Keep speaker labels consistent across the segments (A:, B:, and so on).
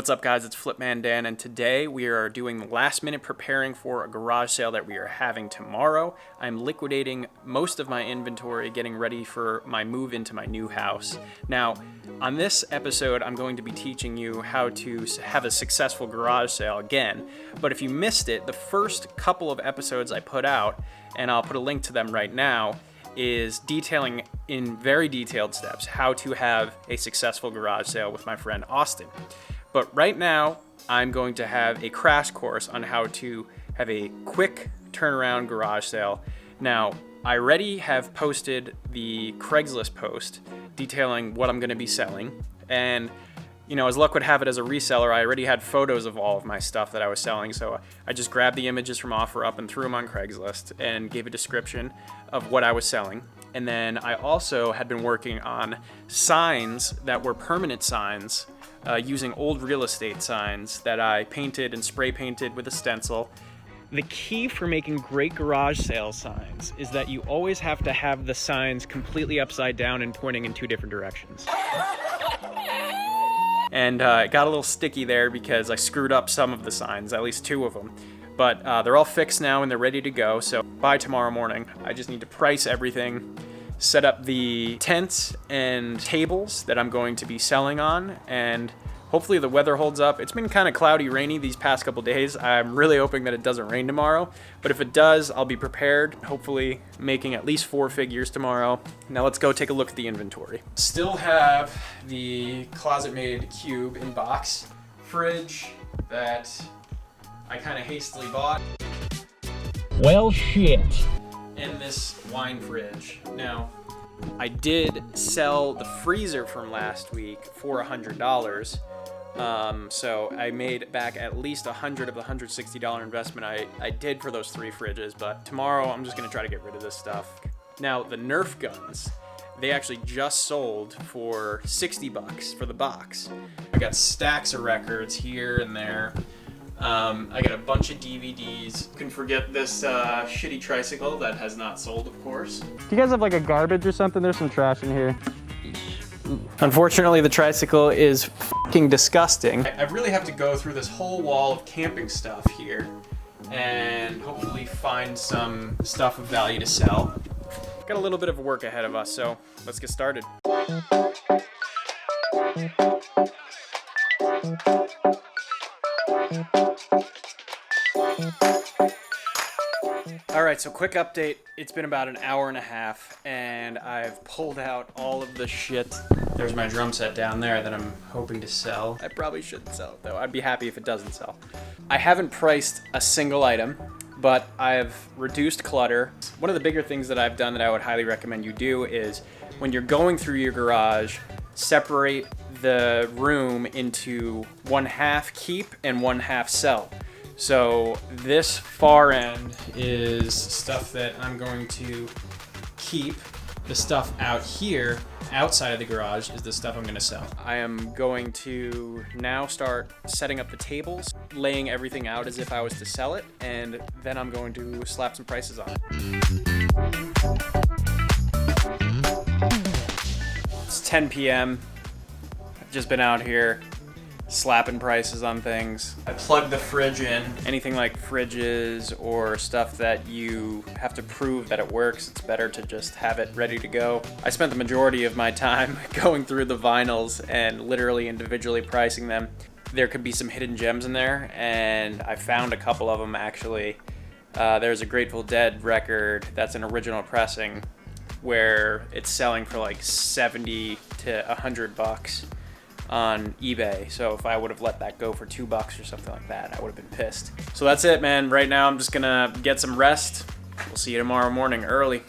A: What's up, guys? It's Flipman Dan, and today we are doing the last minute preparing for a garage sale that we are having tomorrow. I'm liquidating most of my inventory, getting ready for my move into my new house. Now, on this episode, I'm going to be teaching you how to have a successful garage sale again. But if you missed it, the first couple of episodes I put out, and I'll put a link to them right now, is detailing in very detailed steps how to have a successful garage sale with my friend Austin. But right now, I'm going to have a crash course on how to have a quick turnaround garage sale. Now, I already have posted the Craigslist post detailing what I'm going to be selling. And, you know, as luck would have it, as a reseller, I already had photos of all of my stuff that I was selling. So I just grabbed the images from OfferUp and threw them on Craigslist and gave a description of what I was selling. And then I also had been working on signs that were permanent signs using old real estate signs that I painted and spray painted with a stencil. The key for making great garage sale signs is that you always have to have the signs completely upside down and pointing in two different directions. And it got a little sticky there because I screwed up some of the signs, at least two of them. But they're all fixed now and they're ready to go. So by tomorrow morning, I just need to price everything, set up the tents and tables that I'm going to be selling on, and hopefully the weather holds up. It's been kind of cloudy, rainy these past couple days. I'm really hoping that it doesn't rain tomorrow, but if it does, I'll be prepared, hopefully making at least 4 figures tomorrow. Now let's go take a look at the inventory. Still have the closet-made cube in box, fridge that I kind of hastily bought.
B: Well, shit.
A: And this wine fridge. Now, I did sell the freezer from last week for $100. So I made back at least $100 of the $160 investment I did for those 3 fridges, but tomorrow I'm just gonna try to get rid of this stuff. Now, the Nerf guns, they actually just sold for $60 for the box. I got stacks of records here and there. I got a bunch of DVDs. You can forget this shitty tricycle that has not sold, of course.
C: Do you guys have like a garbage or something? There's some trash in here.
A: Unfortunately, the tricycle is fucking disgusting. I really have to go through this whole wall of camping stuff here and hopefully find some stuff of value to sell. Got a little bit of work ahead of us, so let's get started. Alright, so quick update. It's been about an hour and a half, and I've pulled out all of the shit. There's my drum set down there that I'm hoping to sell. I probably shouldn't sell it, though. I'd be happy if it doesn't sell. I haven't priced a single item, but I've reduced clutter. One of the bigger things that I've done that I would highly recommend you do is when you're going through your garage, separate the room into 1/2 keep and 1/2 sell. So this far end is stuff that I'm going to keep. The stuff out here, outside of the garage, is the stuff I'm going to sell. I am going to now start setting up the tables, laying everything out as if I was to sell it, and then I'm going to slap some prices on it. It's 10 p.m. I've just been out here slapping prices on things. I plugged the fridge in. Anything like fridges or stuff that you have to prove that it works, it's better to just have it ready to go. I spent the majority of my time going through the vinyls and literally individually pricing them. There could be some hidden gems in there, and I found a couple of them actually. There's a Grateful Dead record that's an original pressing where it's selling for like $70 to $100 on eBay. So if I would have let that go for $2 or something like that, I would have been pissed. So that's it, man. Right now I'm just gonna get some rest. We'll see you tomorrow morning early.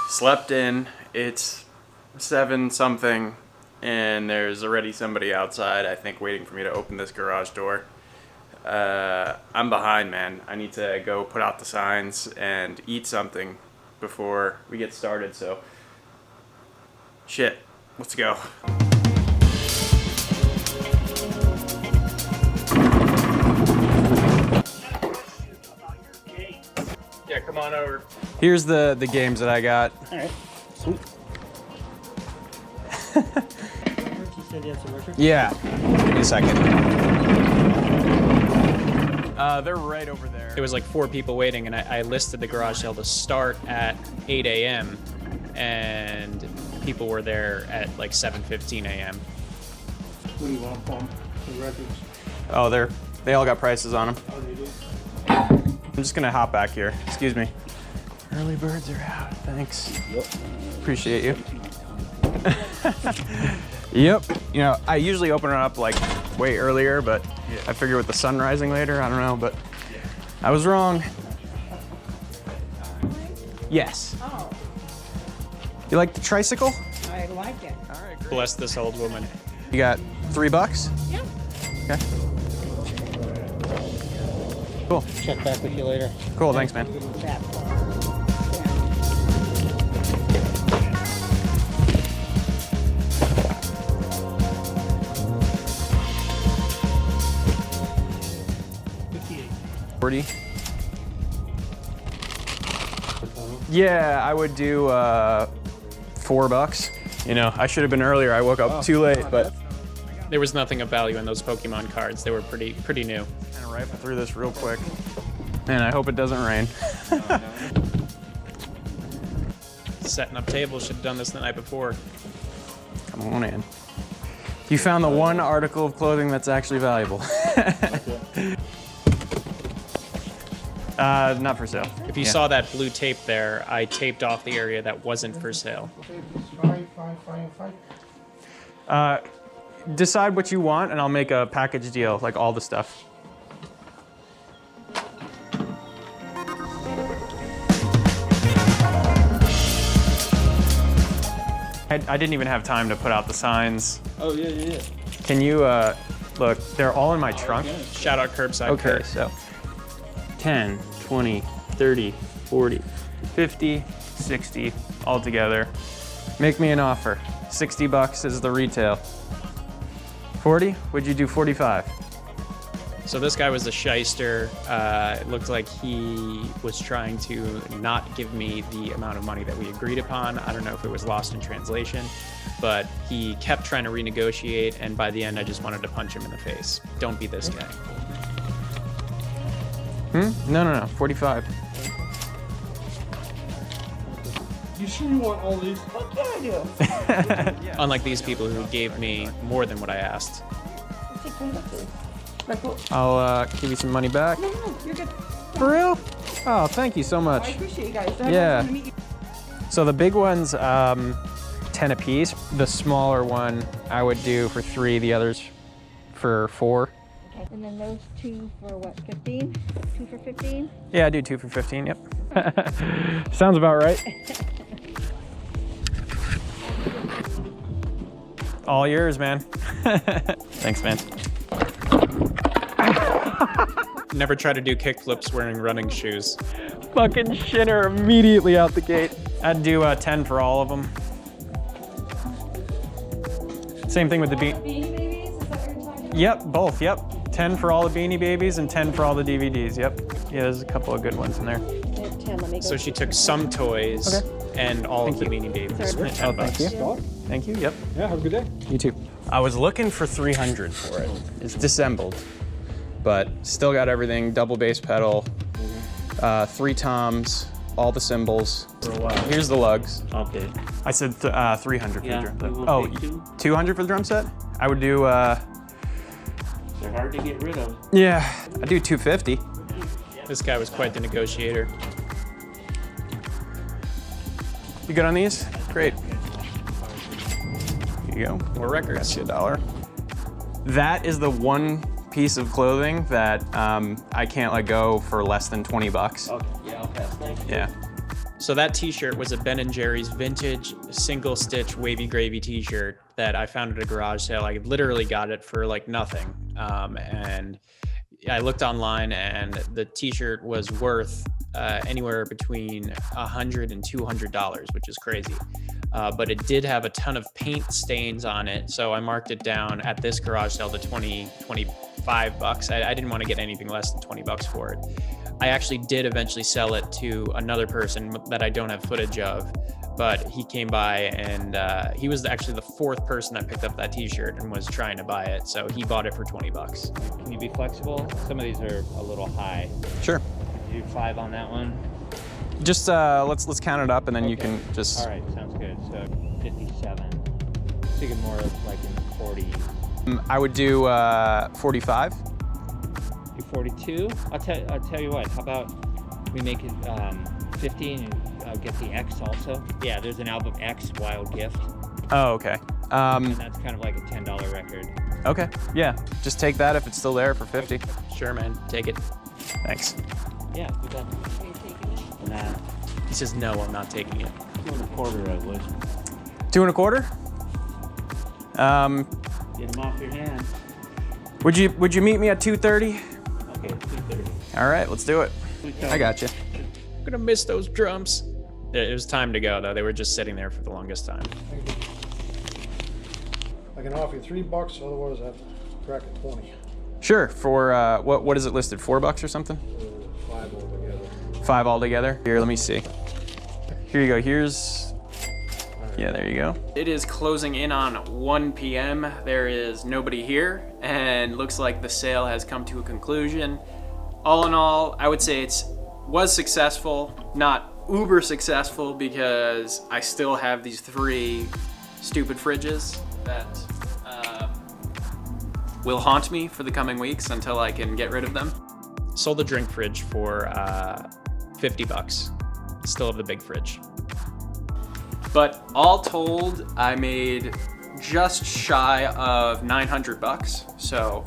A: Slept in. It's 7 something and there's already somebody outside, I think, waiting for me to open this garage door. I'm behind, man. I need to go put out the signs and eat something before we get started, so shit, let's go. Yeah, come on over.
C: Here's the games that I got.
A: All right, sweet. Yeah. Give me a second. They're right over there. There was like 4 people waiting, and I listed the garage sale to start at 8 a.m. and people were there at like 7:15 a.m.
D: What do you want for them? The records?
A: Oh, they all got prices on them.
D: Oh, they do?
A: I'm just gonna hop back here. Excuse me. Early birds are out. Thanks.
D: Yep.
A: Appreciate you. Yep. You know, I usually open it up like way earlier, but I figure with the sun rising later, I don't know, but I was wrong. Yes.
E: Oh,
A: You like the tricycle?
E: I like it.
A: All right, great. Bless this old woman. You got $3?
E: Yeah.
A: Okay. Cool.
D: Check back with you later.
A: Cool, thanks, man.
E: That.
A: $40. Yeah, I would do $4. You know, I should have been earlier. I woke up too late, but there was nothing of value in those Pokemon cards. They were pretty new. Kind of rifle through this real quick. Man, I hope it doesn't rain. Setting up tables, should have done this the night before. Come on in. You found the one article of clothing that's actually valuable. Not for sale. If you saw that blue tape there, I taped off the area that wasn't for sale. Decide what you want and I'll make a package deal, like all the stuff. I didn't even have time to put out the signs.
D: Oh, yeah.
A: Can you, look, they're all in my trunk. Shout out Curbside. Okay, so 10, 20, 30, 40, 50, 60 all together. Make me an offer. $60 is the retail. 40? Would you do 45? So this guy was a shyster. It looked like he was trying to not give me the amount of money that we agreed upon. I don't know if it was lost in translation, but he kept trying to renegotiate, and by the end, I just wanted to punch him in the face. Don't be this guy. No, 45.
D: You sure you want all these?
E: What can I do?
A: Unlike these people who gave me more than what I asked.
E: Take one of those. Like, well,
A: I'll give you some money back.
E: no, you're good.
A: For real? Oh, thank you so
E: I
A: much.
E: appreciate you guys.
A: Yeah.
E: Nice to meet you.
A: So the big one's 10 a piece. The smaller one I would do for 3, the others for 4.
E: Okay. And then those 2 for what, 15? 2 for 15?
A: Yeah, I do 2 for 15, yep. Sounds about right. All yours, man. Thanks, man. Never try to do kickflips wearing running shoes. Fucking shinner immediately out the gate. I'd do 10 for all of them. Same thing with the Beanie Babies, is that what you're talking about? Yep, both, yep. 10 for all the Beanie Babies and 10 for all the DVDs, yep. Yeah, there's a couple of good ones in there.
E: 10, let me go.
A: So she took some toys and all of the Beanie Babies for $10.
C: Oh, thank you.
A: Thank you, yep.
D: Yeah, have a good day.
A: You too. I was looking for 300 for it. It's disassembled, but still got everything, double bass pedal, 3 toms, all the cymbals.
B: For a while.
A: Here's the lugs.
B: Okay.
A: I said 300 for
B: Yeah,
A: the drum
B: we
A: set.
B: will
A: Oh,
B: take 2.
A: 200 for the drum set? I would do,
B: They're hard to get rid of.
A: yeah, I'd do 250. This guy was quite the negotiator. You good on these? Great. Here you go. More records. That's you $1. That is the one piece of clothing that I can't let go for less than 20 bucks.
B: Okay, yeah, I'll pass. Thank you.
A: Yeah. So that t-shirt was a Ben & Jerry's vintage single stitch wavy gravy t-shirt that I found at a garage sale. I literally got it for like nothing. And I looked online and the t-shirt was worth anywhere between $100 and $200, which is crazy. But it did have a ton of paint stains on it. So I marked it down at this garage sale to 25 bucks. I didn't want to get anything less than 20 bucks for it. I actually did eventually sell it to another person that I don't have footage of. but he came by and he was actually the 4th person that picked up that t-shirt and was trying to buy it. So he bought it for 20 bucks.
B: Can you be flexible? Some of these are a little high.
A: Sure.
B: Could you do 5 on that one?
A: Just let's count it up and then you can just.
B: All right, sounds good. So 57. Thinking more of like in the 40s.
A: I would do 45.
B: Do 42. I'll tell you what. How about we make it 15 and get the X also? Yeah, there's an album X, Wild Gift.
A: Oh, okay.
B: And that's kind of like a $10 record.
A: Okay. Yeah. Just take that if it's still there for 50. Sure, man. Take it. Thanks.
B: Yeah, do that.
E: Are you taking it?
B: Nah.
A: He says no. I'm not taking it.
B: 2 1/4, I wish.
A: 2 1/4.
B: Get them off your hand.
A: Would you meet me at 2:30?
B: Okay, 230.
A: All right, let's do it. I got you. I'm gonna miss those drums. It was time to go though. They were just sitting there for the longest time.
D: I can offer you $3, otherwise I have to crack at 20.
A: Sure. For what is it listed? $4 or something?
D: 5 altogether.
A: 5 altogether. Here, let me see. Here you go. Yeah, there you go. It is closing in on 1 p.m. There is nobody here, and looks like the sale has come to a conclusion. All in all, I would say it was successful, not uber successful, because I still have these 3 stupid fridges that will haunt me for the coming weeks until I can get rid of them. Sold the drink fridge for $50. Still have the big fridge. But all told, I made just shy of $900. So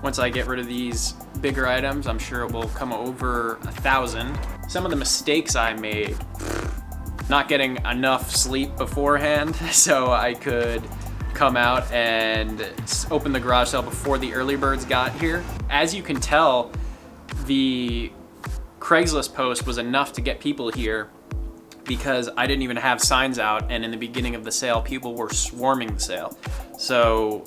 A: once I get rid of these bigger items, I'm sure it will come over 1,000. Some of the mistakes I made, not getting enough sleep beforehand so I could come out and open the garage sale before the early birds got here. As you can tell, the Craigslist post was enough to get people here because I didn't even have signs out, and in the beginning of the sale, people were swarming the sale. So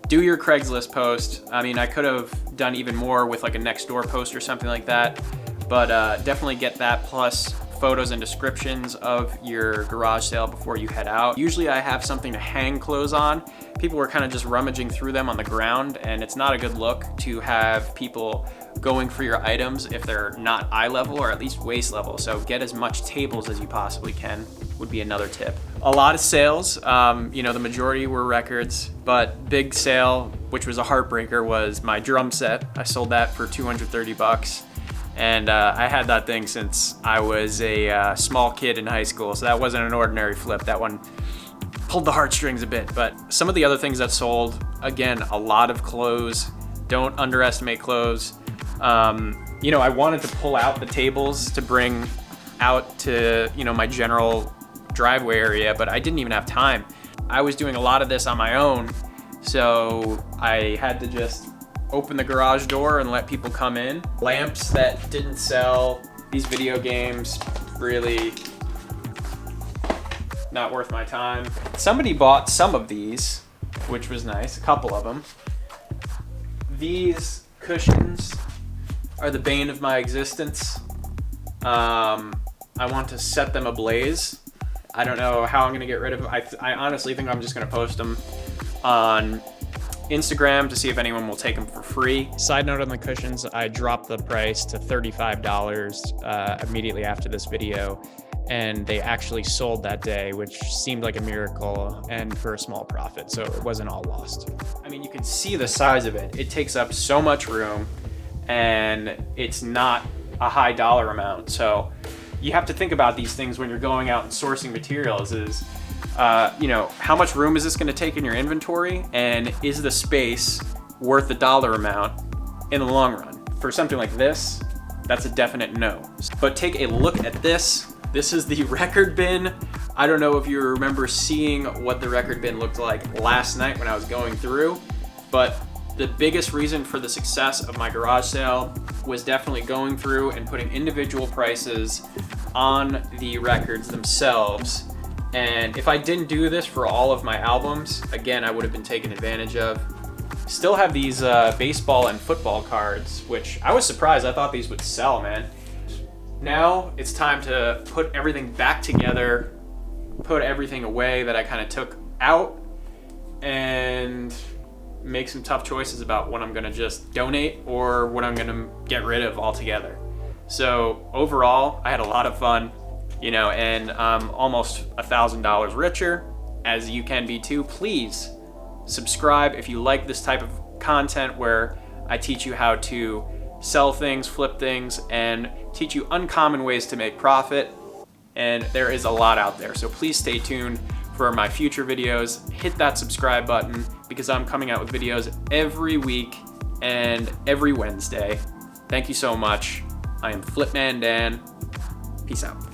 A: do your Craigslist post. I mean, I could have done even more with like a next door post or something like that, but definitely get that, plus photos and descriptions of your garage sale before you head out. Usually I have something to hang clothes on. People were kind of just rummaging through them on the ground, and it's not a good look to have people going for your items if they're not eye level or at least waist level. So get as much tables as you possibly can would be another tip. A lot of sales, the majority were records, but big sale, which was a heartbreaker, was my drum set. I sold that for $230. And I had that thing since I was a small kid in high school, so that wasn't an ordinary flip. That one pulled the heartstrings a bit. But some of the other things that sold, again, a lot of clothes. Don't underestimate clothes. I wanted to pull out the tables to bring out to, my general driveway area, but I didn't even have time. I was doing a lot of this on my own, so I had to just open the garage door and let people come in. Lamps that didn't sell, these video games, really not worth my time. Somebody bought some of these, which was nice, a couple of them. These cushions are the bane of my existence. I want to set them ablaze. I don't know how I'm gonna get rid of them. I honestly think I'm just gonna post them on Instagram to see if anyone will take them for free. Side note on the cushions, I dropped the price to $35 immediately after this video, and they actually sold that day, which seemed like a miracle and for a small profit, so it wasn't all lost. I mean, you can see the size of it. It takes up so much room, and it's not a high dollar amount. So you have to think about these things when you're going out and sourcing materials is, how much room is this going to take in your inventory, and is the space worth the dollar amount in the long run? For something like this, that's a definite no. But take a look at this. This is the record bin. I don't know if you remember seeing what the record bin looked like last night when I was going through, but the biggest reason for the success of my garage sale was definitely going through and putting individual prices on the records themselves. And if I didn't do this for all of my albums, again, I would have been taken advantage of. Still have these baseball and football cards, which I was surprised. I thought these would sell, man. Now it's time to put everything back together put everything away that I kind of took out and make some tough choices about what I'm gonna just donate or what I'm gonna get rid of altogether. So overall, I had a lot of fun, you know, and I'm almost $1,000 richer, as you can be too. Please subscribe if you like this type of content where I teach you how to sell things, flip things, and teach you uncommon ways to make profit. And there is a lot out there. So please stay tuned for my future videos. Hit that subscribe button because I'm coming out with videos every week and every Wednesday. Thank you so much. I am Flipman Dan. Peace out.